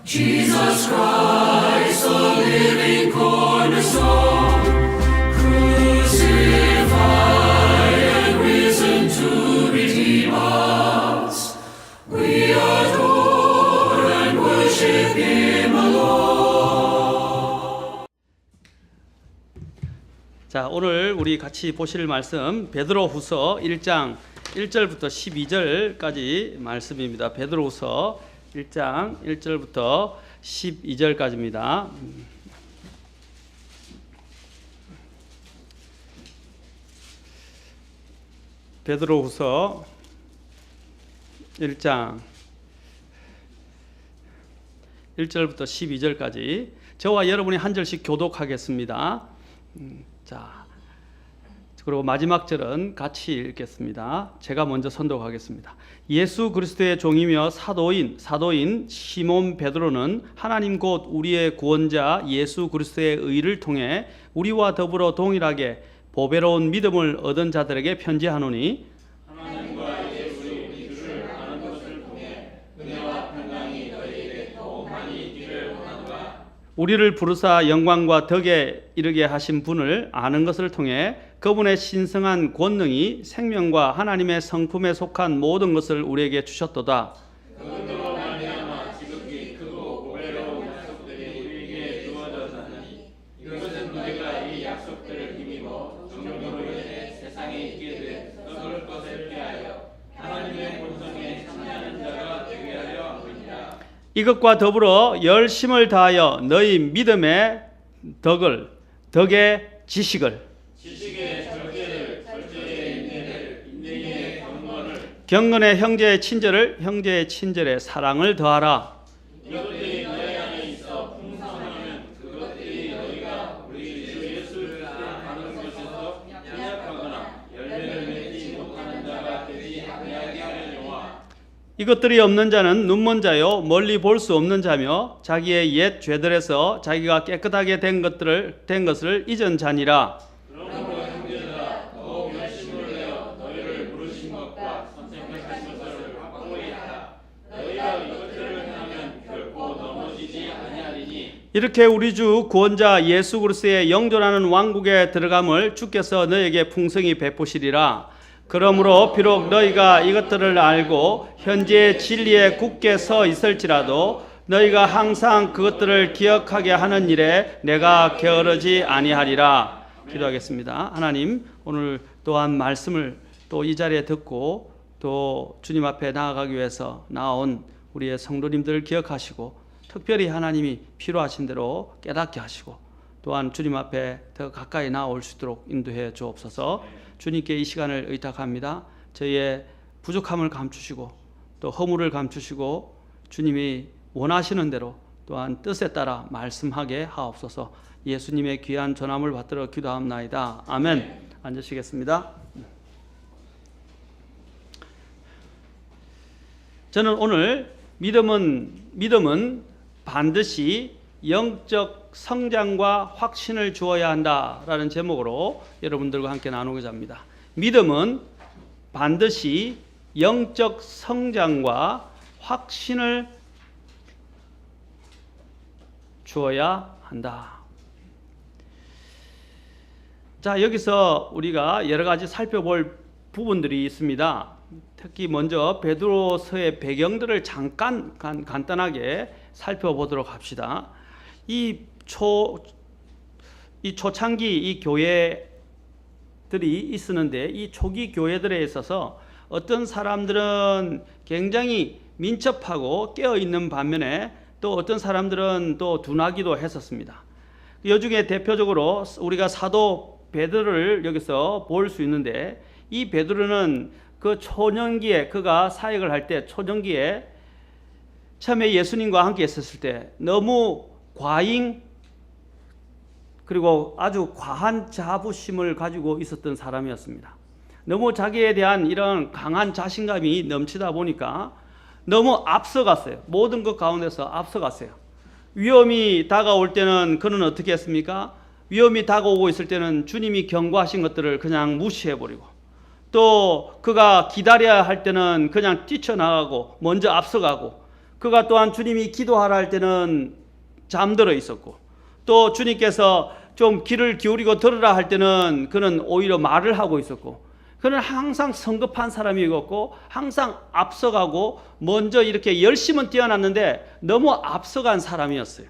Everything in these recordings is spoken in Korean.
Jesus Christ, the living cornerstone, crucified and risen to redeem us. We adore and worship Him alone. 자, 오늘 우리 같이 보실 말씀 베드로후서 1장 1절부터 12절까지 말씀입니다. 베드로후서 1장 1절부터 12절까지입니다. 베드로후서 1장 1절부터 12절까지 저와 여러분이 한 절씩 교독하겠습니다. 자, 그리고 마지막 절은 같이 읽겠습니다. 제가 먼저 선독하겠습니다. 예수 그리스도의 종이며 사도인 시몬 베드로는 하나님 곧 우리의 구원자 예수 그리스도의 의를 통해 우리와 더불어 동일하게 보배로운 믿음을 얻은 자들에게 편지하노니, 하나님과 예수 우리 주를 아는 것을 통해 은혜와 평강이 너희에게 더욱 많이 있기를 원하노라. 우리를 부르사 영광과 덕에 이르게 하신 분을 아는 것을 통해 그분의 신성한 권능이 생명과 하나님의 성품에 속한 모든 것을 우리에게 주셨도다. 그분으로 말미암아 지극히 크고 보배로운 약속들이 우리에게 주어졌나니 이것은 너희가 이 약속들을 힘입어 정령으로 인해 세상에 있게 된 썩을 것을 피하여 하나님의 본성에 참여하는 자가 되게 하려 함이니라. 이것과 더불어 열심을 다하여 너희 믿음의 덕의 지식을, 지식의 절제를, 절제의 인내를, 인내의 경건을, 경건의 형제의 친절을, 형제의 친절의 사랑을 더하라. 이것들이 너희 안에 있어 풍성하면 그것들이 너희가 우리 주 예수를 아는 것에서 연약하거나 열매를 맺지 못하는 자가 되지 아니하게 하려니와. 이것들이 없는 자는 눈먼 자요 멀리 볼 수 없는 자며 자기의 옛 죄들에서 자기가 깨끗하게 된 것을 잊은 자니라. 그러므로 형제들아 더욱 열심을 내어 너희를 부르신 것과 선택하신 것을 확고히 하라. 너희가 이것들을 행하면 결코 넘어지지 아니하리니. 이렇게 우리 주 구원자 예수 그리스도의 영존하는 왕국에 들어감을 주께서 너에게 풍성히 베푸시리라. 그러므로 비록 너희가 이것들을 알고 현재의 진리에 굳게 서 있을지라도 너희가 항상 그것들을 기억하게 하는 일에 내가 게으르지 아니하리라. 기도하겠습니다. 하나님, 오늘 또한 말씀을 또 이 자리에 듣고 또 주님 앞에 나아가기 위해서 나온 우리의 성도님들을 기억하시고 특별히 하나님이 필요하신 대로 깨닫게 하시고 또한 주님 앞에 더 가까이 나올 수 있도록 인도해 주옵소서. 주님께 이 시간을 의탁합니다. 저희의 부족함을 감추시고 또 허물을 감추시고 주님이 원하시는 대로 또한 뜻에 따라 말씀하게 하옵소서. 예수님의 귀한 전함을 받들어 기도합나이다. 아멘. 앉으시겠습니다. 저는 오늘 믿음은 반드시 영적 성장과 확신을 주어야 한다라는 제목으로 여러분들과 함께 나누고자 합니다. 믿음은 반드시 영적 성장과 확신을 주어야 한다. 자, 여기서 우리가 여러 가지 살펴볼 부분들이 있습니다. 특히 먼저 베드로서의 배경들을 잠깐 간단하게 살펴보도록 합시다. 이 초창기 이 교회들이 있었는데 이 초기 교회들에 있어서 어떤 사람들은 굉장히 민첩하고 깨어있는 반면에 또 어떤 사람들은 또 둔하기도 했었습니다. 이 중에 대표적으로 우리가 사도 베드로를 여기서 볼 수 있는데 이 베드로는 그 초년기에 그가 사역을 할 때 초년기에 처음에 예수님과 함께 있었을 때 너무 과잉 그리고 아주 과한 자부심을 가지고 있었던 사람이었습니다. 너무 자기에 대한 이런 강한 자신감이 넘치다 보니까 너무 앞서갔어요. 모든 것 가운데서 앞서갔어요. 위험이 다가올 때는 그는 어떻게 했습니까? 위험이 다가오고 있을 때는 주님이 경고하신 것들을 그냥 무시해버리고 또 그가 기다려야 할 때는 그냥 뛰쳐나가고 먼저 앞서가고 그가 또한 주님이 기도하라 할 때는 잠들어 있었고, 또 주님께서 좀 귀를 기울이고 들으라 할 때는 그는 오히려 말을 하고 있었고, 그는 항상 성급한 사람이었고 항상 앞서가고 먼저 이렇게 열심은 뛰어났는데 너무 앞서간 사람이었어요.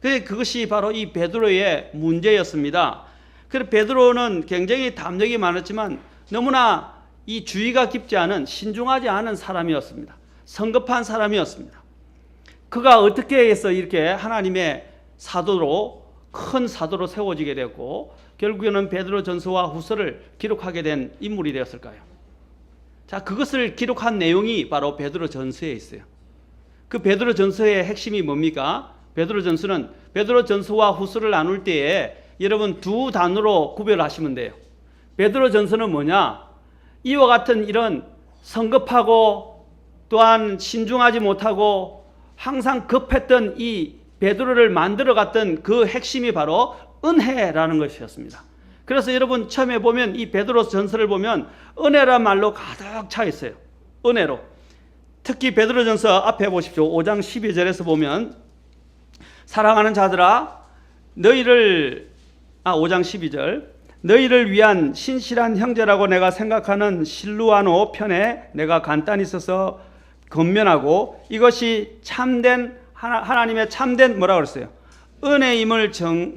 그것이 바로 이 베드로의 문제였습니다. 그래서 베드로는 굉장히 담력이 많았지만 너무나 이 주의가 깊지 않은, 신중하지 않은 사람이었습니다. 성급한 사람이었습니다. 그가 어떻게 해서 이렇게 하나님의 사도로, 큰 사도로 세워지게 되었고 결국에는 베드로전서와 후서를 기록하게 된 인물이 되었을까요? 자, 그것을 기록한 내용이 바로 베드로전서에 있어요. 그 베드로전서의 핵심이 뭡니까? 베드로전서는 베드로전서와 후서를 나눌 때에 여러분 두 단어로 구별하시면 돼요. 베드로전서는 뭐냐? 이와 같은 이런 성급하고 또한 신중하지 못하고 항상 급했던 이 베드로를 만들어갔던 그 핵심이 바로 은혜라는 것이었습니다. 그래서 여러분 처음에 보면 이 베드로전서를 보면 은혜란 말로 가득 차 있어요. 은혜로. 특히 베드로전서 앞에 보십시오. 5장 12절에서 보면 사랑하는 자들아 5장 12절 너희를 위한 신실한 형제라고 내가 생각하는 실루아노 편에 내가 간단히 써서 건면하고 이것이 참된 하나님의 참된 뭐라고 그랬어요? 은혜임을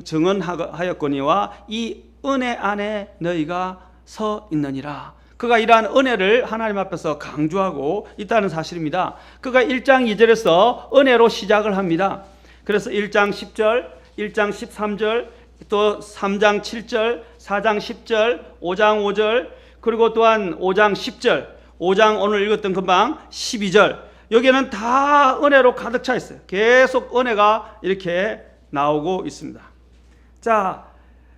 증언하였거니와 이 은혜 안에 너희가 서 있느니라. 그가 이러한 은혜를 하나님 앞에서 강조하고 있다는 사실입니다. 그가 1장 2절에서 은혜로 시작을 합니다. 그래서 1장 10절, 1장 13절, 또 3장 7절, 4장 10절, 5장 5절, 그리고 또한 5장 10절, 5장 오늘 읽었던 금방 12절, 여기는 다 은혜로 가득 차 있어요. 계속 은혜가 이렇게 나오고 있습니다. 자,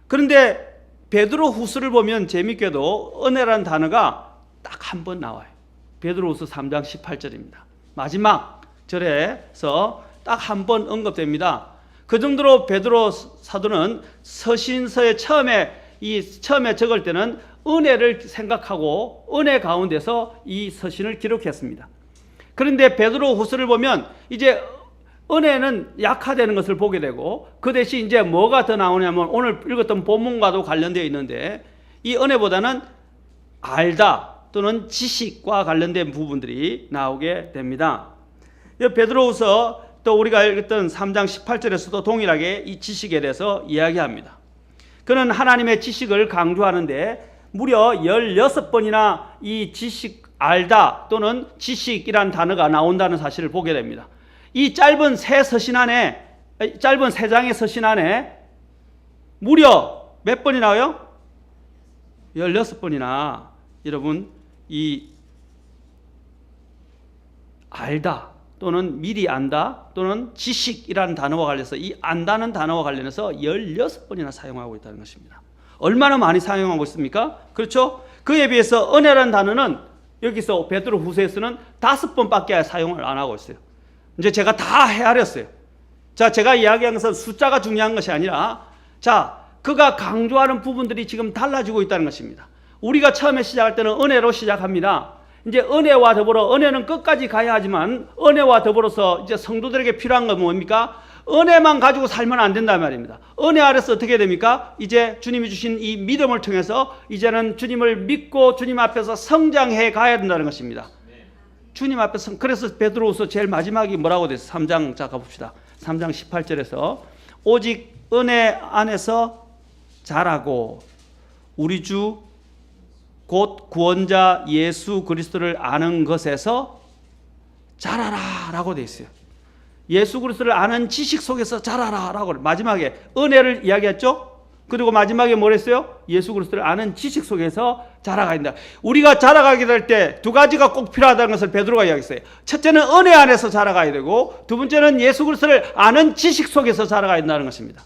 그런데 베드로 후서를 보면 재밌게도 은혜라는 단어가 딱 한 번 나와요. 베드로 후서 3장 18절입니다. 마지막 절에서 딱 한 번 언급됩니다. 그 정도로 베드로 사도는 서신서에 처음에 적을 때는 은혜를 생각하고 은혜 가운데서 이 서신을 기록했습니다. 그런데 베드로 후서를 보면 이제 은혜는 약화되는 것을 보게 되고 그 대신 이제 뭐가 더 나오냐면 오늘 읽었던 본문과도 관련되어 있는데 이 은혜보다는 알다 또는 지식과 관련된 부분들이 나오게 됩니다. 베드로후서 또 우리가 읽었던 3장 18절에서도 동일하게 이 지식에 대해서 이야기합니다. 그는 하나님의 지식을 강조하는데 무려 16번이나 이 지식, 알다 또는 지식이란 단어가 나온다는 사실을 보게 됩니다. 이 짧은 세 장의 서신 안에 무려 몇 번이 나와요? 16번이나 여러분 이 알다 또는 미리 안다 또는 지식이라는 단어와 관련해서 이 안다는 단어와 관련해서 16번이나 사용하고 있다는 것입니다. 얼마나 많이 사용하고 있습니까? 그렇죠? 그에 비해서 은혜라는 단어는 여기서 베드로 후서에서는 5번밖에 사용을 안 하고 있어요. 이제 제가 다 헤아렸어요. 자, 제가 이야기한 것은 숫자가 중요한 것이 아니라 그가 강조하는 부분들이 지금 달라지고 있다는 것입니다. 우리가 처음에 시작할 때는 은혜로 시작합니다. 이제 은혜와 더불어 은혜는 끝까지 가야 하지만 은혜와 더불어서 이제 성도들에게 필요한 건 뭡니까? 은혜만 가지고 살면 안 된단 말입니다. 은혜 아래서 어떻게 됩니까? 이제 주님이 주신 이 믿음을 통해서 이제는 주님을 믿고 주님 앞에서 성장해 가야 된다는 것입니다. 주님 앞에서. 그래서 베드로후서 제일 마지막이 뭐라고 됐어요? 3장 가봅시다. 3장 18절에서 오직 은혜 안에서 자라고 우리 주 곧 구원자 예수 그리스도를 아는 것에서 자라라 라고 되어 있어요. 예수 그리스도를 아는 지식 속에서 자라라 라고 마지막에 은혜를 이야기했죠. 그리고 마지막에 뭘 했어요? 예수 그리스도를 아는 지식 속에서 자라가야 된다. 우리가 자라가게 될 때 두 가지가 꼭 필요하다는 것을 베드로가 이야기했어요. 첫째는 은혜 안에서 자라가야 되고 두 번째는 예수 그리스도를 아는 지식 속에서 자라가야 된다는 것입니다.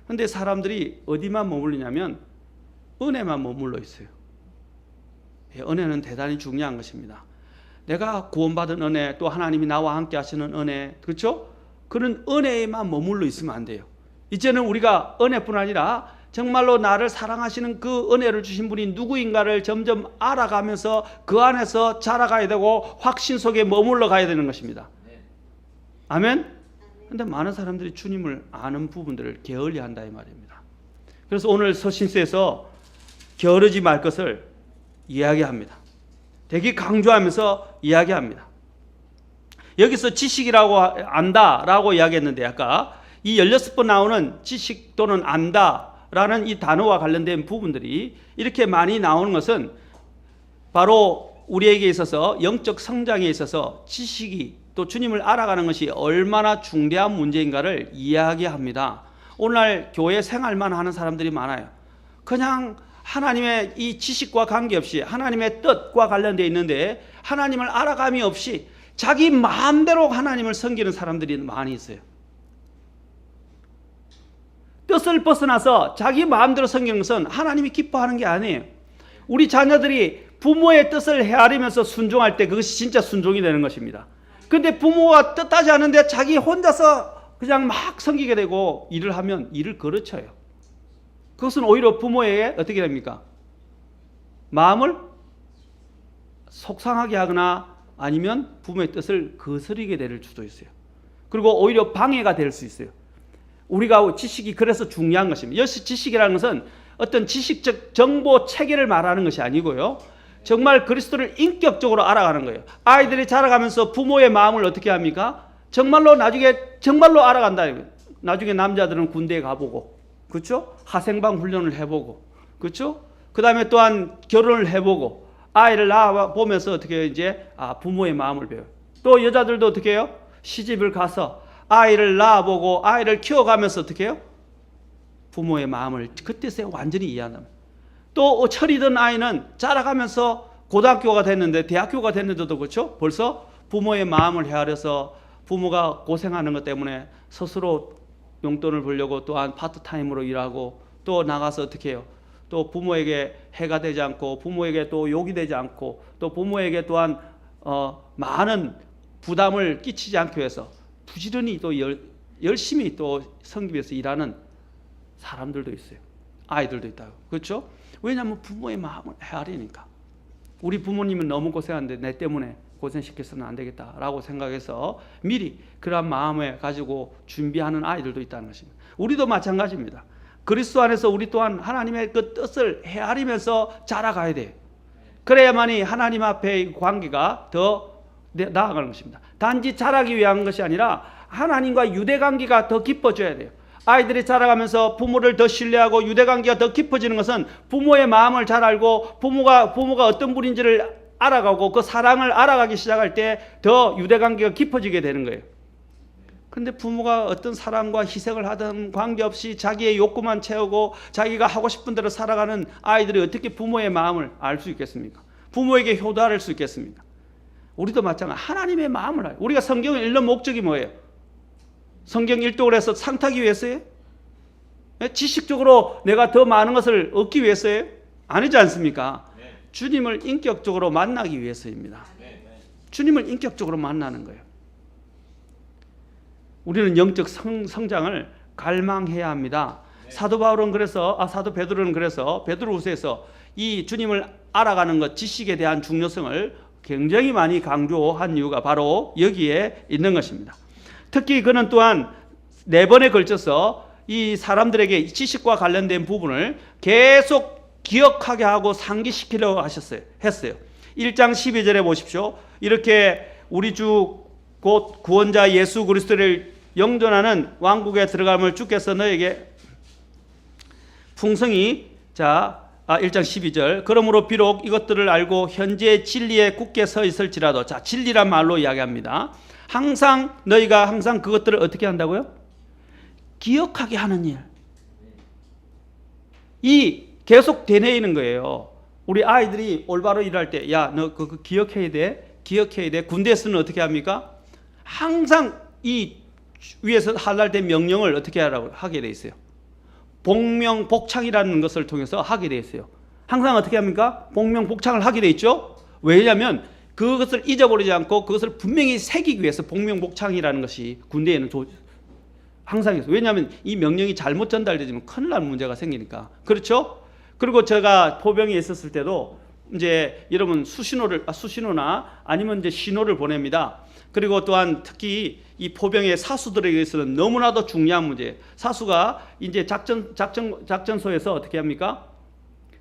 그런데 사람들이 어디만 머물리냐면 은혜만 머물러 있어요. 은혜는 대단히 중요한 것입니다. 내가 구원받은 은혜, 또 하나님이 나와 함께 하시는 은혜, 그렇죠? 그런 은혜에만 머물러 있으면 안 돼요. 이제는 우리가 은혜뿐 아니라 정말로 나를 사랑하시는 그 은혜를 주신 분이 누구인가를 점점 알아가면서 그 안에서 자라가야 되고 확신 속에 머물러 가야 되는 것입니다. 아멘? 근데 많은 사람들이 주님을 아는 부분들을 게을리 한다 이 말입니다. 그래서 오늘 서신서에서 게으르지 말 것을 이야기합니다. 되게 강조하면서 이야기합니다. 여기서 지식이라고 안다라고 이야기했는데 아까 이 16번 나오는 지식 또는 안다라는 이 단어와 관련된 부분들이 이렇게 많이 나오는 것은 바로 우리에게 있어서 영적 성장에 있어서 지식이 또 주님을 알아가는 것이 얼마나 중대한 문제인가를 이야기합니다. 오늘날 교회 생활만 하는 사람들이 많아요. 그냥 하나님의 이 지식과 관계없이 하나님의 뜻과 관련되어 있는데 하나님을 알아감이 없이 자기 마음대로 하나님을 섬기는 사람들이 많이 있어요. 뜻을 벗어나서 자기 마음대로 섬기는 것은 하나님이 기뻐하는 게 아니에요. 우리 자녀들이 부모의 뜻을 헤아리면서 순종할 때 그것이 진짜 순종이 되는 것입니다. 근데 부모가 뜻하지 않은데 자기 혼자서 그냥 막 섬기게 되고 일을 하면 일을 거르쳐요. 그것은 오히려 부모에게 어떻게 됩니까? 마음을 속상하게 하거나 아니면 부모의 뜻을 거스르게 될 수도 있어요. 그리고 오히려 방해가 될 수 있어요. 우리가 지식이 그래서 중요한 것입니다. 역시 지식이라는 것은 어떤 지식적 정보 체계를 말하는 것이 아니고요. 정말 그리스도를 인격적으로 알아가는 거예요. 아이들이 자라가면서 부모의 마음을 어떻게 합니까? 정말로 나중에 정말로 알아간다. 나중에 남자들은 군대에 가보고, 그렇죠? 하생방 훈련을 해보고, 그렇죠? 그 다음에 또한 결혼을 해보고, 아이를 낳아 보면서 어떻게 이제 부모의 마음을 배워요. 또 여자들도 어떻게 해요? 시집을 가서 아이를 낳아보고 아이를 키워가면서 어떻게 해요? 부모의 마음을 그때서야 완전히 이해한다. 또 철이던 아이는 자라가면서 고등학교가 됐는데 대학교가 됐는데도 그렇죠? 벌써 부모의 마음을 헤아려서 부모가 고생하는 것 때문에 스스로 용돈을 벌려고 또한 파트타임으로 일하고 또 나가서 어떻게 해요? 또 부모에게 해가 되지 않고 부모에게 또 욕이 되지 않고 또 부모에게 또한 많은 부담을 끼치지 않기 위해서 부지런히 또 열심히 또 섬기기 위해서 일하는 사람들도 있어요. 아이들도 있다고. 그렇죠? 왜냐하면 부모의 마음을 헤아리니까. 우리 부모님은 너무 고생하는데 내 때문에 고생시켜서는 안 되겠다라고 생각해서 미리 그러한 마음을 가지고 준비하는 아이들도 있다는 것입니다. 우리도 마찬가지입니다. 그리스도 안에서 우리 또한 하나님의 그 뜻을 헤아리면서 자라가야 돼요. 그래야만이 하나님 앞의 관계가 더 나아가는 것입니다. 단지 자라기 위한 것이 아니라 하나님과 유대관계가 더 깊어져야 돼요. 아이들이 자라가면서 부모를 더 신뢰하고 유대관계가 더 깊어지는 것은 부모의 마음을 잘 알고 부모가 어떤 분인지를 알아가고 그 사랑을 알아가기 시작할 때 더 유대관계가 깊어지게 되는 거예요. 근데 부모가 어떤 사랑과 희생을 하든 관계없이 자기의 욕구만 채우고 자기가 하고 싶은 대로 살아가는 아이들이 어떻게 부모의 마음을 알 수 있겠습니까? 부모에게 효도할 수 있겠습니까? 우리도 마찬가지. 하나님의 마음을 알아요. 우리가 성경을 읽는 목적이 뭐예요? 성경 일독을 해서 상 타기 위해서예요? 지식적으로 내가 더 많은 것을 얻기 위해서예요? 아니지 않습니까? 네. 주님을 인격적으로 만나기 위해서입니다. 네. 주님을 인격적으로 만나는 거예요. 우리는 영적 성장을 갈망해야 합니다. 네. 사도 베드로는 그래서 베드로후서에서 이 주님을 알아가는 것, 지식에 대한 중요성을 굉장히 많이 강조한 이유가 바로 여기에 있는 것입니다. 특히 그는 또한 4번에 걸쳐서 이 사람들에게 지식과 관련된 부분을 계속 기억하게 하고 상기시키려고 했어요. 1장 12절에 보십시오. 이렇게 우리 주 곧 구원자 예수 그리스도를 영존하는 왕국에 들어감을 주께서 너에게 풍성히 1장 12절 그러므로 비록 이것들을 알고 현재 진리에 굳게 서 있을지라도 진리란 말로 이야기합니다. 너희가 항상 그것들을 어떻게 한다고요? 기억하게 하는 일. 이 계속 되뇌이는 거예요. 우리 아이들이 올바로 일할 때 야, 너 그거 기억해야 돼. 군대에서는 어떻게 합니까? 항상 이 위에서 할랄된 명령을 어떻게 하게 돼 있어요? 복명복창이라는 것을 통해서 하게 돼 있어요. 항상 어떻게 합니까? 복명복창을 하게 돼 있죠. 왜냐하면 그것을 잊어버리지 않고 그것을 분명히 새기기 위해서 복명복창이라는 것이 군대에는 항상 있어요. 왜냐하면 이 명령이 잘못 전달되면 큰일 날 문제가 생기니까. 그렇죠? 그리고 제가 포병에 있었을 때도 이제 여러분 수신호나 아니면 이제 신호를 보냅니다. 그리고 또한 특히 이 포병의 사수들에게서는 너무나도 중요한 문제예요. 사수가 이제 작전소에서 어떻게 합니까?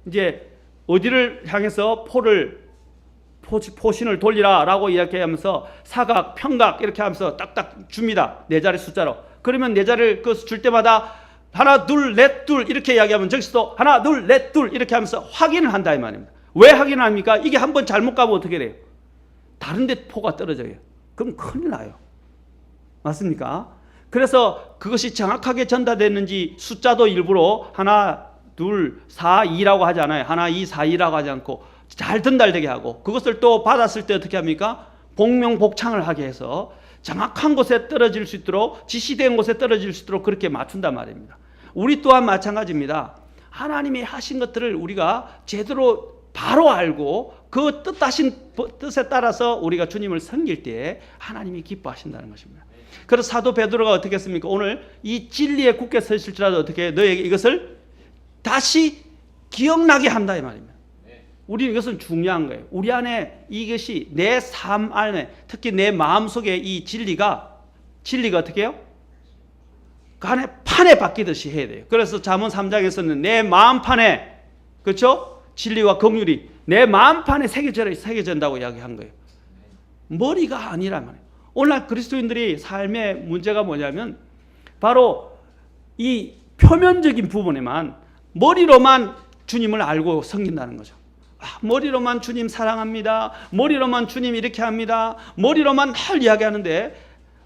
이제 어디를 향해서 포신을 돌리라라고 이야기하면서 사각, 평각 이렇게 하면서 딱딱 줍니다. 네 자리 숫자로. 그러면 네 자리를 줄 때마다 하나, 둘, 넷, 둘 이렇게 이야기하면 저기서도 하나, 둘, 넷, 둘 이렇게 하면서 확인을 한다 이 말입니다. 왜 확인을 합니까? 이게 한번 잘못 가면 어떻게 돼요? 다른 데 포가 떨어져요. 그럼 큰일 나요. 맞습니까? 그래서 그것이 정확하게 전달됐는지 숫자도 일부러 하나, 둘, 4, 2라고 하지 않아요. 하나, 2, 4, 2라고 하지 않고 잘 전달되게 하고 그것을 또 받았을 때 어떻게 합니까? 복명복창을 하게 해서 정확한 곳에 떨어질 수 있도록 지시된 곳에 떨어질 수 있도록 그렇게 맞춘단 말입니다. 우리 또한 마찬가지입니다. 하나님이 하신 것들을 우리가 제대로 바로 알고 그 뜻에 따라서 우리가 주님을 섬길 때 하나님이 기뻐하신다는 것입니다. 그래서 사도 베드로가 어떻게 했습니까? 오늘 이 진리에 굳게 서 있을지라도 어떻게 너에게 이것을 다시 기억나게 한다 이 말입니다. 우리는 이것은 중요한 거예요. 우리 안에 이것이 내 삶 안에 특히 내 마음속에 이 진리가 어떻게 해요? 그 안에 판에 박히듯이 해야 돼요. 그래서 잠언 3장에서는 내 마음판에 그렇죠? 진리와 긍휼이 내 마음판에 새겨진다고 이야기한 거예요. 머리가 아니란 말이에요. 오늘날 그리스도인들이 삶의 문제가 뭐냐면 바로 이 표면적인 부분에만 머리로만 주님을 알고 섬긴다는 거죠. 머리로만 주님 사랑합니다. 머리로만 주님 이렇게 합니다. 머리로만 늘 이야기하는데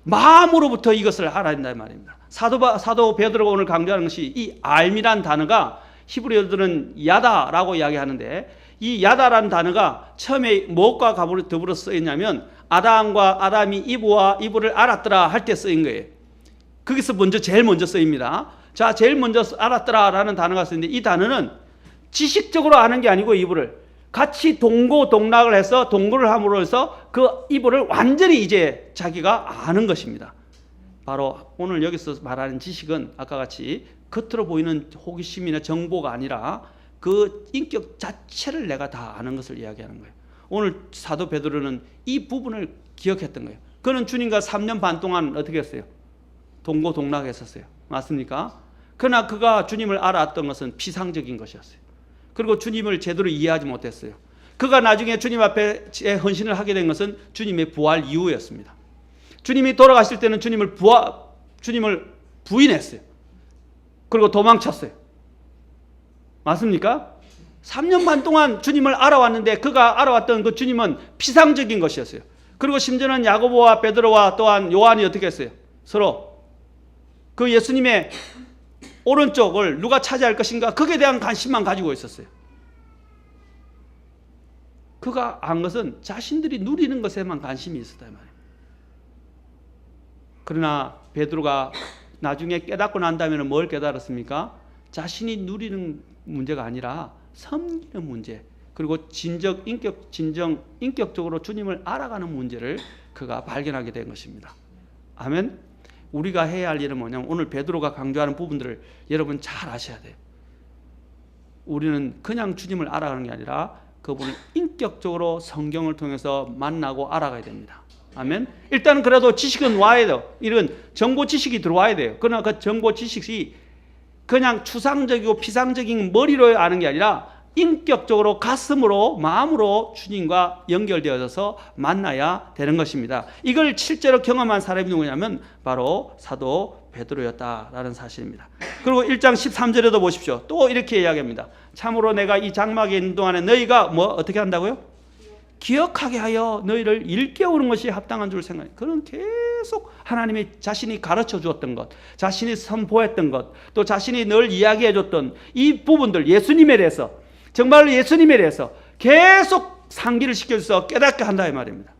마음으로부터 이것을 알아야 된다 말입니다. 사도 베드로가 오늘 강조하는 것이 이 알미란 단어가 히브리어들은 야다라고 이야기하는데 이 야다라는 단어가 처음에 무엇과 더불어 쓰였냐면 아담이 이브를 알았더라 할 때 쓰인 거예요. 거기서 제일 먼저 쓰입니다. 자, 제일 먼저 알았더라라는 단어가 쓰는데 이 단어는 지식적으로 아는 게 아니고 이브를 같이 동고동락을 해서 동거를 함으로 해서 그 이브를 완전히 이제 자기가 아는 것입니다. 바로 오늘 여기서 말하는 지식은 아까 같이 겉으로 보이는 호기심이나 정보가 아니라 그 인격 자체를 내가 다 아는 것을 이야기하는 거예요. 오늘 사도 베드로는 이 부분을 기억했던 거예요. 그는 주님과 3년 반 동안 어떻게 했어요? 동고동락했었어요. 맞습니까? 그러나 그가 주님을 알았던 것은 피상적인 것이었어요. 그리고 주님을 제대로 이해하지 못했어요. 그가 나중에 주님 앞에 헌신을 하게 된 것은 주님의 부활 이후였습니다. 주님이 돌아가실 때는 주님을 부인했어요. 그리고 도망쳤어요. 맞습니까? 3년 반 동안 주님을 알아왔는데 그가 알아왔던 그 주님은 피상적인 것이었어요. 그리고 심지어는 야고보와 베드로와 또한 요한이 어떻게 했어요? 서로 그 예수님의 오른쪽을 누가 차지할 것인가 거기에 대한 관심만 가지고 있었어요. 그가 안 것은 자신들이 누리는 것에만 관심이 있었다 말이에요. 그러나 베드로가 나중에 깨닫고 난 다음에는 뭘 깨달았습니까? 자신이 누리는 문제가 아니라 섬기는 문제, 그리고 인격적으로 주님을 알아가는 문제를 그가 발견하게 된 것입니다. 아멘. 우리가 해야 할 일은 뭐냐면 오늘 베드로가 강조하는 부분들을 여러분 잘 아셔야 돼요. 우리는 그냥 주님을 알아가는 게 아니라 그분을 인격적으로 성경을 통해서 만나고 알아가야 됩니다. 아멘. 일단 그래도 지식은 와야 돼요. 이런 정보 지식이 들어와야 돼요. 그러나 그 정보 지식이 그냥 추상적이고 피상적인 머리로 아는 게 아니라 인격적으로 가슴으로 마음으로 주님과 연결되어서 만나야 되는 것입니다. 이걸 실제로 경험한 사람이 누구냐면 바로 사도 베드로였다라는 사실입니다. 그리고 1장 13절에도 보십시오. 또 이렇게 이야기합니다. 참으로 내가 이 장막에 있는 동안에 너희가 어떻게 한다고요? 기억하게 하여 너희를 일깨우는 것이 합당한 줄 생각해. 그는 계속 하나님이 자신이 가르쳐 주었던 것, 자신이 선포했던 것, 또 자신이 늘 이야기해 줬던 이 부분들, 예수님에 대해서, 정말로 예수님에 대해서 계속 상기를 시켜줘서 깨닫게 한다 이 말입니다.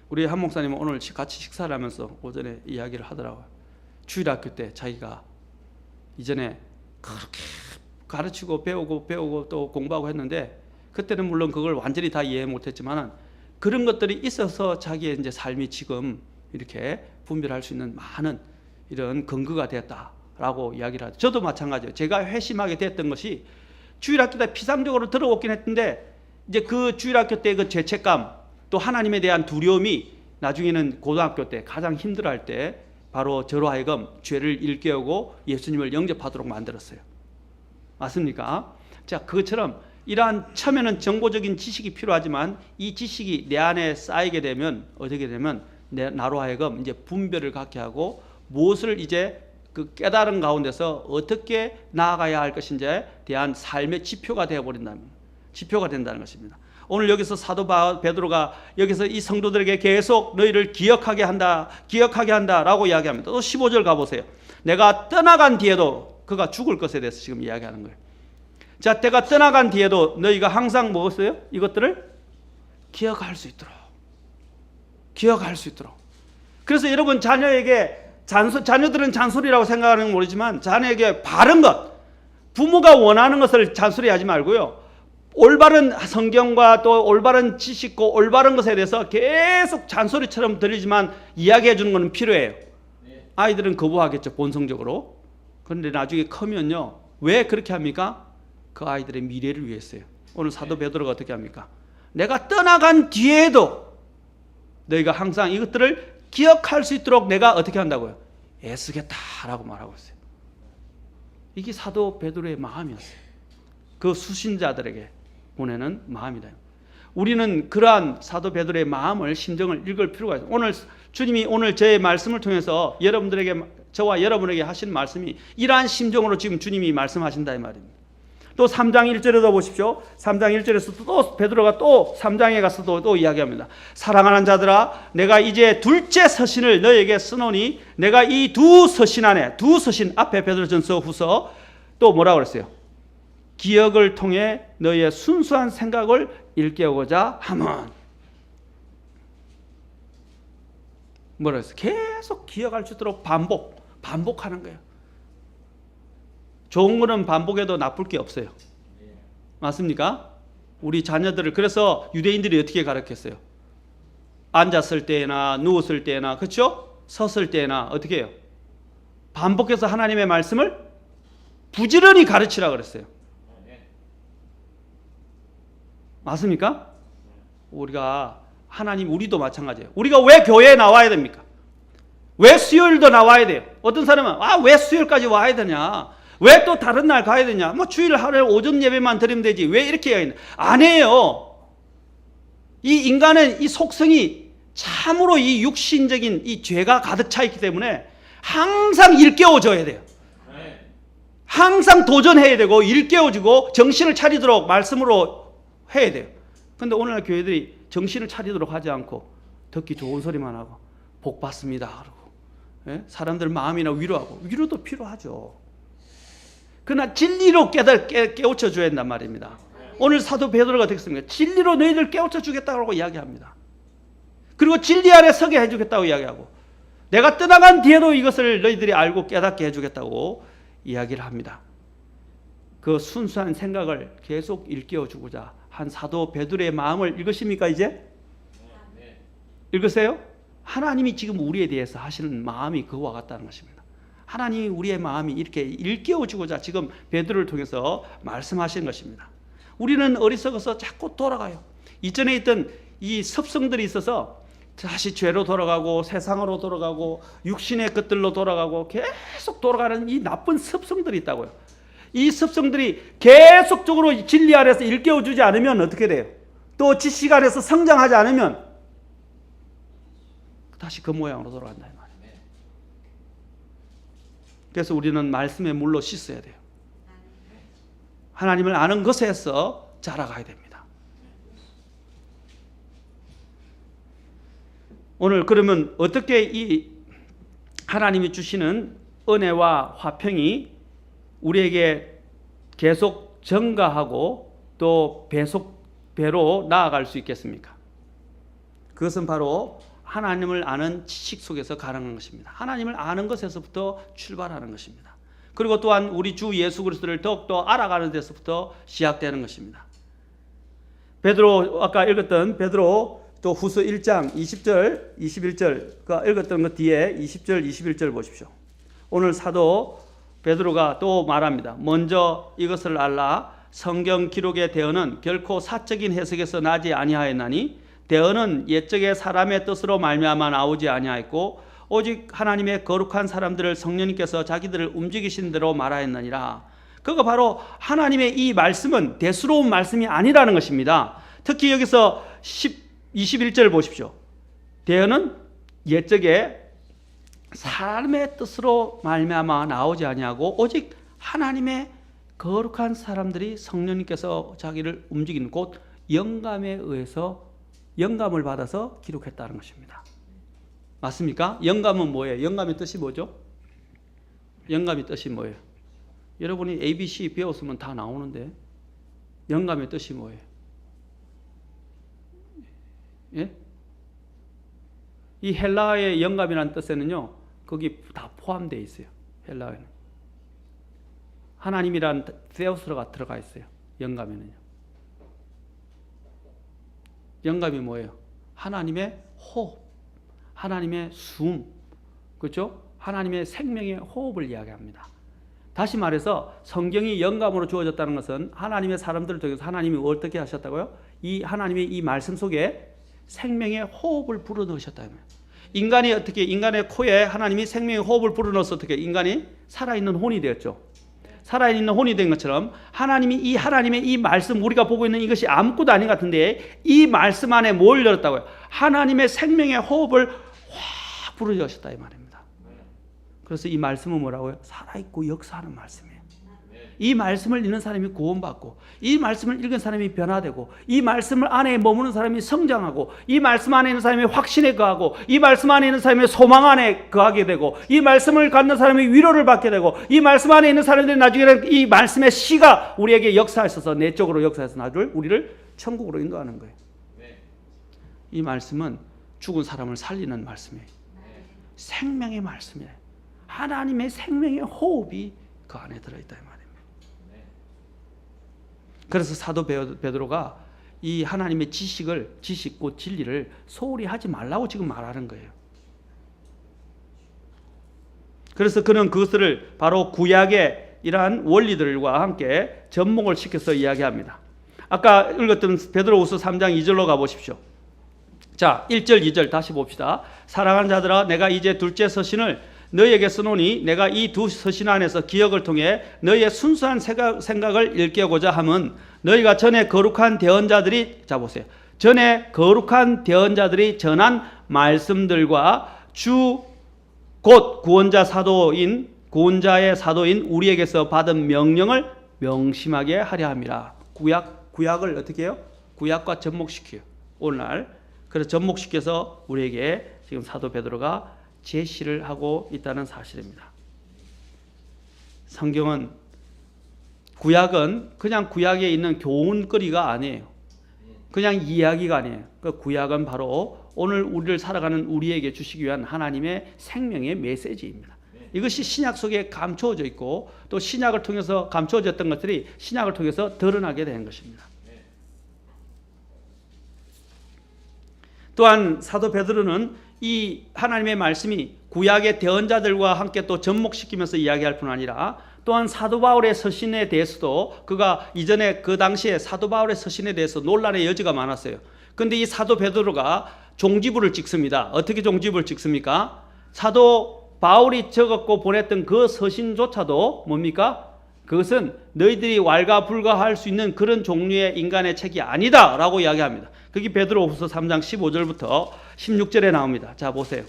우리 한 목사님은 오늘 같이 식사를 하면서 오전에 이야기를 하더라고요. 주일학교 때 자기가 이전에 그렇게 가르치고 배우고 또 공부하고 했는데 그때는 물론 그걸 완전히 다 이해 못했지만 그런 것들이 있어서 자기의 이제 삶이 지금 이렇게 분별할 수 있는 많은 이런 근거가 되었다라고 라고 이야기를 하죠. 저도 마찬가지예요. 제가 회심하게 됐던 것이 주일학교 때 피상적으로 들어오긴 했는데 이제 그 주일학교 때 그 죄책감 또 하나님에 대한 두려움이 나중에는 고등학교 때 가장 힘들어할 때 바로 저로 하여금 죄를 일깨우고 예수님을 영접하도록 만들었어요. 맞습니까? 자, 그것처럼 이러한 처음에는 정보적인 지식이 필요하지만 이 지식이 내 안에 쌓이게 되면 어떻게 되면 나로 하여금 이제 분별을 갖게 하고 무엇을 이제 그 깨달은 가운데서 어떻게 나아가야 할 것인지에 대한 삶의 지표가 되어버린다는, 지표가 된다는 것입니다. 오늘 여기서 사도 베드로가 여기서 이 성도들에게 계속 너희를 기억하게 한다라고 이야기합니다. 또 15절 가보세요. 내가 떠나간 뒤에도, 그가 죽을 것에 대해서 지금 이야기하는 거예요. 자, 때가 떠나간 뒤에도 너희가 항상 먹었어요? 이것들을 기억할 수 있도록. 기억할 수 있도록. 그래서 여러분 자녀에게 자녀들은 잔소리라고 생각하는 건 모르지만 자녀에게 바른 것, 부모가 원하는 것을 잔소리하지 말고요. 올바른 성경과 또 올바른 지식과 올바른 것에 대해서 계속 잔소리처럼 들리지만 이야기해 주는 것은 필요해요. 아이들은 거부하겠죠, 본성적으로. 그런데 나중에 크면요, 왜 그렇게 합니까? 그 아이들의 미래를 위해서요. 오늘 사도 베드로가 어떻게 합니까? 내가 떠나간 뒤에도 너희가 항상 이것들을 기억할 수 있도록 내가 어떻게 한다고요? 애쓰겠다라고 말하고 있어요. 이게 사도 베드로의 마음이었어요. 그 수신자들에게 보내는 마음이다. 우리는 그러한 사도 베드로의 마음을, 심정을 읽을 필요가 있어요. 오늘 주님이 오늘 제 말씀을 통해서 여러분들에게, 저와 여러분에게 하신 말씀이 이러한 심정으로 지금 주님이 말씀하신다 이 말입니다. 또 3장 1절에도 보십시오. 3장 1절에서 또 베드로가 또 3장에 가서도 또 이야기합니다. 사랑하는 자들아, 내가 이제 둘째 서신을 너에게 쓰노니 내가 이 두 서신 안에, 두 서신 앞에 베드로전서 후서 또 뭐라고 그랬어요? 기억을 통해 너희의 순수한 생각을 일깨우고자 함은. 뭐라 했어요? 계속 기억할 수 있도록 반복하는 거예요. 좋은 거는 반복해도 나쁠 게 없어요. 맞습니까? 우리 자녀들을, 그래서 유대인들이 어떻게 가르쳤어요? 앉았을 때나 누웠을 때나, 그렇죠? 섰을 때나 어떻게 해요? 반복해서 하나님의 말씀을 부지런히 가르치라 그랬어요. 맞습니까? 우리가 우리도 마찬가지예요. 우리가 왜 교회에 나와야 됩니까? 왜 수요일도 나와야 돼요? 어떤 사람은 왜 수요일까지 와야 되냐? 왜 또 다른 날 가야 되냐? 뭐 주일 하루에 오전 예배만 드리면 되지. 왜 이렇게 해야 되냐? 안 해요. 이 인간의 이 속성이 참으로 이 육신적인 이 죄가 가득 차 있기 때문에 항상 일깨워져야 돼요. 항상 도전해야 되고 일깨워지고 정신을 차리도록 말씀으로 해야 돼요. 그런데 오늘날 교회들이 정신을 차리도록 하지 않고 듣기 좋은 소리만 하고 복 받습니다 그러고, 사람들 마음이나 위로하고, 위로도 필요하죠. 그러나 진리로 깨우쳐 줘야 한단 말입니다. 오늘 사도 베드로가 어떻게 했습니까? 진리로 너희들 깨우쳐 주겠다고 이야기합니다. 그리고 진리 안에 서게 해주겠다고 이야기하고, 내가 떠나간 뒤에도 이것을 너희들이 알고 깨닫게 해주겠다고 이야기를 합니다. 그 순수한 생각을 계속 일깨워주고자 한 사도 베드로의 마음을 읽으십니까 이제? 읽으세요? 하나님이 지금 우리에 대해서 하시는 마음이 그와 같다는 것입니다. 하나님이 우리의 마음이 이렇게 일깨워주고자 지금 베드로를 통해서 말씀하시는 것입니다. 우리는 어리석어서 자꾸 돌아가요. 이전에 있던 이 습성들이 있어서 다시 죄로 돌아가고 세상으로 돌아가고 육신의 것들로 돌아가고 계속 돌아가는 이 나쁜 습성들이 있다고요. 이 습성들이 계속적으로 진리 안에서 일깨워주지 않으면 어떻게 돼요? 또 지식 안에서 성장하지 않으면 다시 그 모양으로 돌아간다. 그래서 우리는 말씀의 물로 씻어야 돼요. 하나님을 아는 것에서 자라가야 됩니다. 오늘 그러면 어떻게 이 하나님이 주시는 은혜와 화평이 우리에게 계속 증가하고 또 배로 나아갈 수 있겠습니까? 그것은 바로 하나님을 아는 지식 속에서 가능한 것입니다. 하나님을 아는 것에서부터 출발하는 것입니다. 그리고 또한 우리 주 예수 그리스도를 더욱더 알아가는 데서부터 시작되는 것입니다. 베드로, 아까 읽었던 베드로 또 후서 1장 20절, 21절 읽었던 것 뒤에 20절, 21절 보십시오. 오늘 사도 베드로가 또 말합니다. 먼저 이것을 알라. 성경 기록의 대언은 결코 사적인 해석에서 나지 아니하였나니 대언은 옛적의 사람의 뜻으로 말미암아 나오지 아니하였고 오직 하나님의 거룩한 사람들을 성령님께서 자기들을 움직이신 대로 말하였느니라. 그거 바로 하나님의 이 말씀은 대수로운 말씀이 아니라는 것입니다. 특히 여기서 21절 보십시오. 대언은 옛적에 사람의 뜻으로 말미암아 나오지 아니하고 오직 하나님의 거룩한 사람들이 성령님께서 자기를 움직이는 곧 영감에 의해서 영감을 받아서 기록했다는 것입니다. 맞습니까? 영감은 뭐예요? 영감의 뜻이 뭐죠? 영감의 뜻이 뭐예요? 여러분이 ABC 배웠으면 다 나오는데 영감의 뜻이 뭐예요? 예? 이 헬라어의 영감이라는 뜻에는요, 거기 다 포함되어 있어요. 헬라어에는 하나님이란 세우스가 들어가 있어요. 영감에는요. 영감이 뭐예요? 하나님의 호흡, 하나님의 숨, 그렇죠? 하나님의 생명의 호흡을 이야기합니다. 다시 말해서 성경이 영감으로 주어졌다는 것은 하나님의 사람들을 통해서 하나님이 어떻게 하셨다고요? 이 하나님의 이 말씀 속에 생명의 호흡을 불어넣으셨다는 거예요. 인간이 어떻게 인간의 코에 하나님이 생명의 호흡을 불어넣어서 어떻게 인간이 살아있는 혼이 되었죠. 살아있는 혼이 된 것처럼 하나님의 이 말씀 우리가 보고 있는 이것이 아무것도 아닌 것 같은데 이 말씀 안에 뭘 열었다고요? 하나님의 생명의 호흡을 확 불어넣으셨다 이 말입니다. 그래서 이 말씀은 뭐라고요? 살아있고 역사하는 말씀이에요. 이 말씀을 읽는 사람이 구원받고 이 말씀을 읽은 사람이 변화되고 이 말씀을 안에 머무는 사람이 성장하고 이 말씀 안에 있는 사람이 확신에 거하고 이 말씀 안에 있는 사람이 소망 안에 거하게 되고 이 말씀을 갖는 사람이 위로를 받게 되고 이 말씀 안에 있는 사람들이 나중에는 이 말씀의 씨가 우리에게 역사하셔서 내적으로 역사해서 나를 우리를 천국으로 인도하는 거예요. 이 말씀은 죽은 사람을 살리는 말씀이에요. 생명의 말씀이에요. 하나님의 생명의 호흡이 그 안에 들어있다 이 말입니다. 그래서 사도 베드로가 이 하나님의 지식 곧 진리를 소홀히 하지 말라고 지금 말하는 거예요. 그래서 그는 그것을 바로 구약의 이러한 원리들과 함께 접목을 시켜서 이야기합니다. 아까 읽었던 베드로후서 3장 2절로 가보십시오. 자, 1절 2절 다시 봅시다. 사랑하는 자들아 내가 이제 둘째 서신을 너희에게 쓰노니 내가 이 두 서신 안에서 기억을 통해 너희의 순수한 생각을 일깨우고자 함은 너희가 전에 거룩한 대언자들이 자 보세요. 전에 거룩한 대언자들이 전한 말씀들과 주 곧 구원자의 사도인 우리에게서 받은 명령을 명심하게 하려 함이라. 구약을 어떻게 해요? 구약과 접목시켜요. 오늘날 그래서 접목시켜서 우리에게 지금 사도 베드로가 제시를 하고 있다는 사실입니다. 성경은 구약은 그냥 구약에 있는 교훈거리가 아니에요. 그냥 이야기가 아니에요. 그 구약은 바로 오늘 우리를 살아가는 우리에게 주시기 위한 하나님의 생명의 메시지입니다. 이것이 신약 속에 감추어져 있고 또 신약을 통해서 감추어졌던 것들이 신약을 통해서 드러나게 되는 것입니다. 또한 사도 베드로는 이 하나님의 말씀이 구약의 대언자들과 함께 또 접목시키면서 이야기할 뿐 아니라 또한 사도 바울의 서신에 대해서도 그가 이전에 그 당시에 사도 바울의 서신에 대해서 논란의 여지가 많았어요. 그런데 이 사도 베드로가 종지부를 찍습니다. 어떻게 종지부를 찍습니까? 사도 바울이 적었고 보냈던 그 서신조차도 뭡니까? 그것은 너희들이 왈가불가할 수 있는 그런 종류의 인간의 책이 아니다 라고 이야기합니다. 그게 베드로후서 3장 15절부터 16절에 나옵니다. 자 보세요.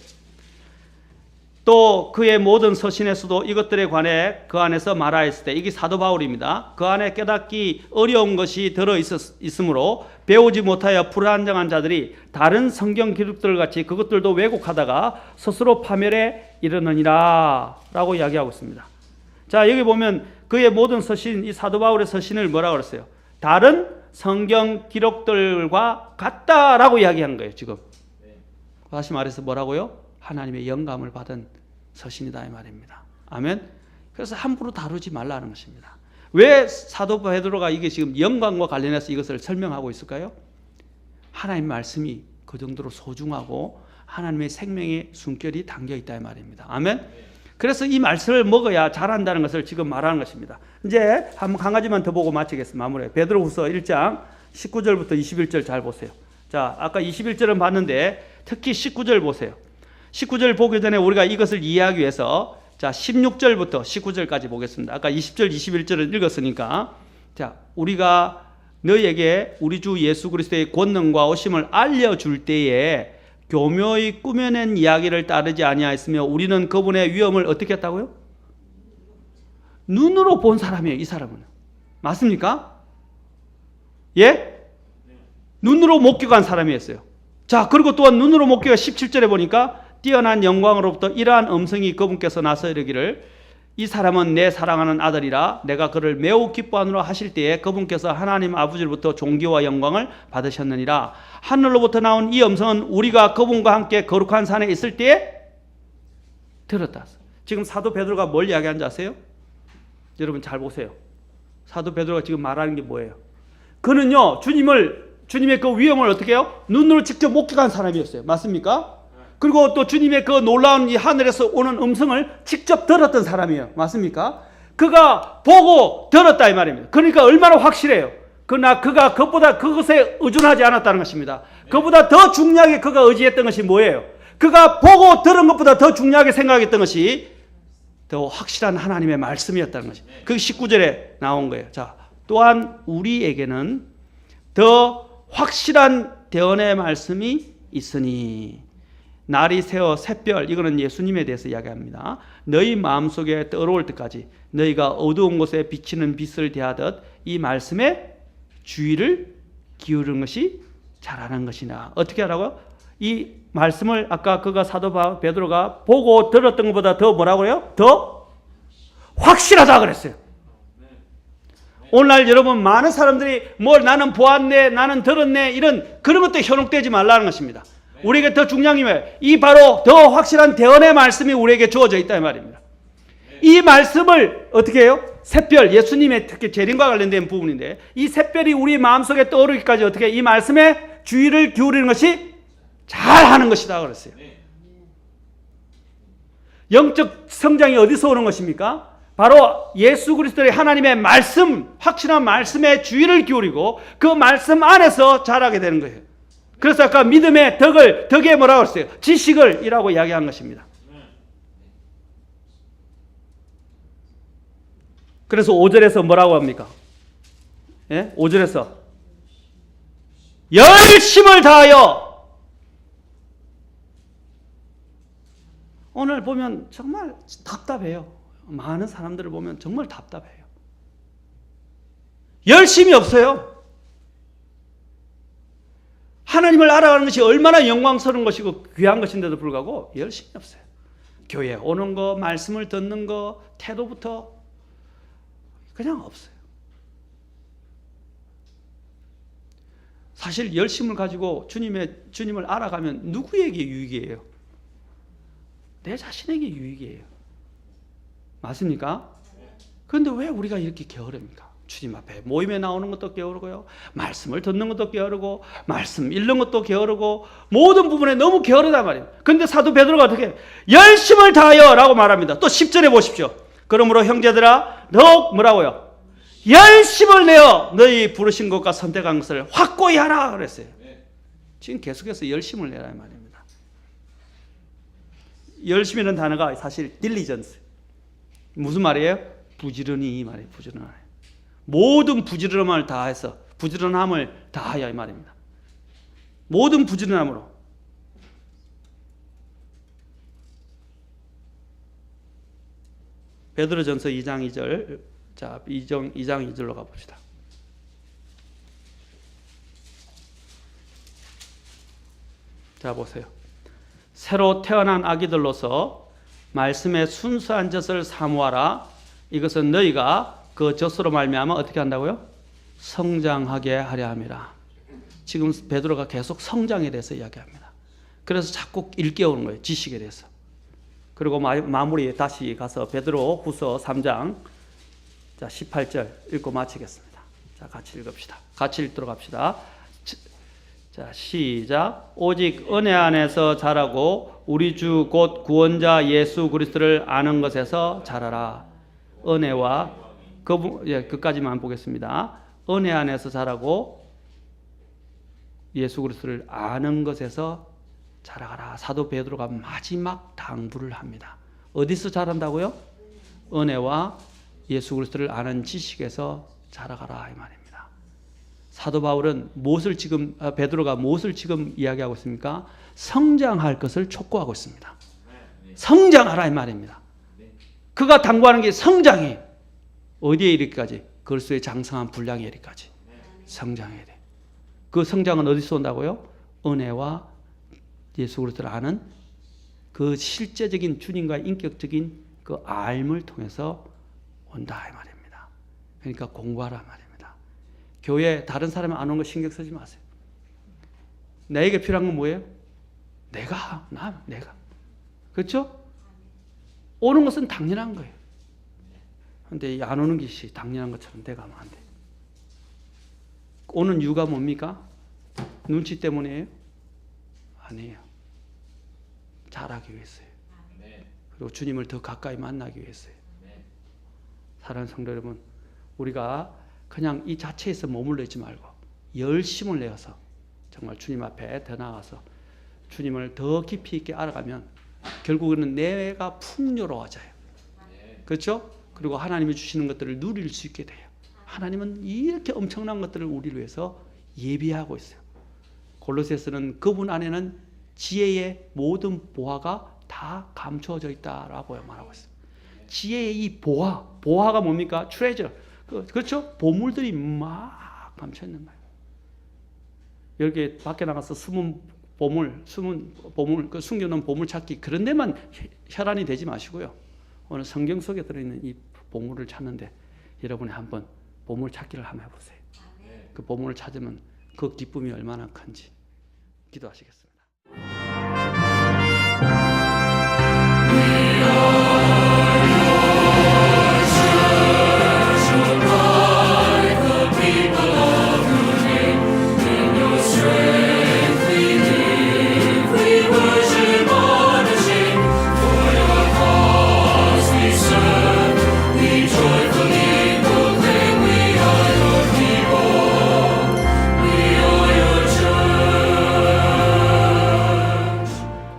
또 그의 모든 서신에서도 이것들에 관해 그 안에서 말하였을 때 이게 사도 바울입니다. 그 안에 깨닫기 어려운 것이 들어있으므로 배우지 못하여 불안정한 자들이 다른 성경 기록들 같이 그것들도 왜곡하다가 스스로 파멸에 이르느니라 라고 이야기하고 있습니다. 자 여기 보면 그의 모든 서신 이 사도 바울의 서신을 뭐라고 그랬어요? 다른 성경 기록들과 같다라고 이야기한 거예요. 지금 다시 말해서 뭐라고요? 하나님의 영감을 받은 서신이다 이 말입니다. 아멘. 그래서 함부로 다루지 말라는 것입니다. 왜 사도 베드로가 이게 지금 영광과 관련해서 이것을 설명하고 있을까요? 하나님의 말씀이 그 정도로 소중하고 하나님의 생명의 숨결이 담겨 있다 이 말입니다. 아멘. 그래서 이 말씀을 먹어야 잘한다는 것을 지금 말하는 것입니다. 이제 한 가지만 더 보고 마치겠습니다. 마무리. 베드로후서 1장 19절부터 21절 잘 보세요. 자, 아까 21절은 봤는데 특히 19절 보세요. 19절 보기 전에 우리가 이것을 이해하기 위해서 자, 16절부터 19절까지 보겠습니다. 아까 20절, 21절을 읽었으니까 자, 우리가 너희에게 우리 주 예수 그리스도의 권능과 오심을 알려줄 때에 교묘히 꾸며낸 이야기를 따르지 아니하였으며 우리는 그분의 위엄을 어떻게 했다고요? 눈으로 본 사람이에요. 이 사람은. 맞습니까? 예? 눈으로 목격한 사람이었어요. 자, 그리고 또한 눈으로 목격한 17절에 보니까 뛰어난 영광으로부터 이러한 음성이 그분께서 나서 이르기를 이 사람은 내 사랑하는 아들이라 내가 그를 매우 기뻐하노라 하실 때에 그분께서 하나님 아버지로부터 존귀와 영광을 받으셨느니라. 하늘로부터 나온 이 음성은 우리가 그분과 함께 거룩한 산에 있을 때에 들었다. 지금 사도 베드로가 뭘 이야기하는지 아세요? 여러분 잘 보세요. 사도 베드로가 지금 말하는 게 뭐예요? 그는요 주님의 그 위엄을 어떻게 해요? 눈으로 직접 목격한 사람이었어요. 맞습니까? 그리고 또 주님의 그 놀라운 이 하늘에서 오는 음성을 직접 들었던 사람이에요. 맞습니까? 그가 보고 들었다 이 말입니다. 그러니까 얼마나 확실해요. 그러나 그가 그것보다 그것에 의존하지 않았다는 것입니다. 그보다 더 중요하게 그가 의지했던 것이 뭐예요? 그가 보고 들은 것보다 더 중요하게 생각했던 것이 더 확실한 하나님의 말씀이었다는 것이. 그게 19절에 나온 거예요. 자, 또한 우리에게는 더 확실한 대언의 말씀이 있으니 날이 새어 샛별, 이거는 예수님에 대해서 이야기합니다. 너희 마음속에 떠오를 때까지 너희가 어두운 곳에 비치는 빛을 대하듯 이 말씀에 주의를 기울이는 것이 잘하는 것이나. 어떻게 하라고요? 이 말씀을 아까 그가 사도 베드로가 보고 들었던 것보다 더 뭐라고 해요? 더 확실하다 그랬어요. 오늘날 여러분 많은 사람들이 뭘 나는 보았네, 나는 들었네 이런 그런 것도 현혹되지 말라는 것입니다. 우리에게 더 중요한 게 뭐예요? 이 바로 더 확실한 대언의 말씀이 우리에게 주어져 있다 이 말입니다. 이 말씀을 어떻게 해요? 샛별, 예수님의 특히 재림과 관련된 부분인데 이 샛별이 우리 마음속에 떠오르기까지 어떻게 이 말씀에 주의를 기울이는 것이 잘하는 것이다 그랬어요. 영적 성장이 어디서 오는 것입니까? 바로 예수 그리스도의 하나님의 말씀, 확실한 말씀에 주의를 기울이고 그 말씀 안에서 자라게 되는 거예요. 그래서 아까 믿음의 덕에 뭐라고 했어요? 지식을 이라고 이야기한 것입니다. 그래서 5절에서 뭐라고 합니까? 예? 5절에서 열심을 다하여. 오늘 보면 정말 답답해요. 많은 사람들을 보면 정말 답답해요. 열심이 없어요. 하나님을 알아가는 것이 얼마나 영광스러운 것이고 귀한 것인데도 불구하고 열심이 없어요. 교회에 오는 거, 말씀을 듣는 거, 태도부터 그냥 없어요. 사실 열심을 가지고 주님을 알아가면 누구에게 유익이에요? 내 자신에게 유익이에요. 맞습니까? 그런데 왜 우리가 이렇게 게으릅니까? 주님 앞에 모임에 나오는 것도 게으르고요. 말씀을 듣는 것도 게으르고 말씀 읽는 것도 게으르고 모든 부분에 너무 게으르단 말이에요. 그런데 사도 베드로가 어떻게 해요? 열심을 다하여 라고 말합니다. 또 10절에 보십시오. 그러므로 형제들아 더욱 뭐라고요? 열심을 내어 너희 부르신 것과 선택한 것을 확고히 하라 그랬어요. 지금 계속해서 열심을 내라 이 말입니다. 열심이라는 단어가 사실 diligence. 무슨 말이에요? 부지런히 이 말이에요. 부지런히. 모든 부지런함을 다해서 부지런함을 다하여 이 말입니다. 모든 부지런함으로. 베드로전서 2장 2절. 자, 2장 2절로 가봅시다. 자, 보세요. 새로 태어난 아기들로서 말씀의 순수한 젖을 사모하라. 이것은 너희가 그 젖으로 말미암아 어떻게 한다고요? 성장하게 하려 함이라. 지금 베드로가 계속 성장에 대해서 이야기합니다. 그래서 자꾸 일깨우는 거예요. 지식에 대해서. 그리고 마무리 다시 가서 베드로 후서 3장 자 18절 읽고 마치겠습니다. 자 같이 읽읍시다. 같이 읽도록 합시다. 자, 시작. 오직 은혜 안에서 자라고 우리 주 곧 구원자 예수 그리스도를 아는 것에서 자라라. 은혜와 그까지만 보겠습니다. 은혜 안에서 자라고 예수 그리스도를 아는 것에서 자라가라. 사도 베드로가 마지막 당부를 합니다. 어디서 자란다고요? 은혜와 예수 그리스도를 아는 지식에서 자라가라 이 말입니다. 사도 바울은 베드로가 무엇을 지금 이야기하고 있습니까? 성장할 것을 촉구하고 있습니다. 성장하라 이 말입니다. 그가 당부하는 게 성장이 어디에 이르기까지? 그리스도의 장성한 분량에 이르기까지 성장해야 돼. 그 성장은 어디서 온다고요? 은혜와 예수 그리스도를 아는 그 실제적인 주님과의 인격적인 그 알을 통해서 온다 이 말입니다. 그러니까 공부하라 말입니다. 교회 다른 사람이 안 오는 거 신경 쓰지 마세요. 나에게 필요한 건 뭐예요? 내가. 그렇죠? 오는 것은 당연한 거예요. 그런데 안 오는 것이 당연한 것처럼 내가 하면 안 돼. 오는 이유가 뭡니까? 눈치 때문이에요? 아니에요. 잘하기 위해서요. 그리고 주님을 더 가까이 만나기 위해서요. 사랑하는 성도 여러분, 우리가 그냥 이 자체에서 머물러 있지 말고 열심을 내어서 정말 주님 앞에 더 나아가서 주님을 더 깊이 있게 알아가면 결국에는 내가 풍요로워져요. 그렇죠? 그리고 하나님이 주시는 것들을 누릴 수 있게 돼요. 하나님은 이렇게 엄청난 것들을 우리를 위해서 예비하고 있어요. 골로새서는 그분 안에는 지혜의 모든 보화가 다 감추어져 있다라고 말하고 있어요. 지혜의 이 보화가 뭡니까? 트레저. 그렇죠? 보물들이 막 감춰 있는 거예요. 여기 밖에 나가서 숨은 보물, 그 숨겨놓은 보물 찾기 그런 데만 혈안이 되지 마시고요. 오늘 성경 속에 들어있는 이 보물을 찾는데 여러분이 한번 보물 찾기를 한번 해보세요. 그 보물을 찾으면 그 기쁨이 얼마나 큰지 기도하시겠습니다.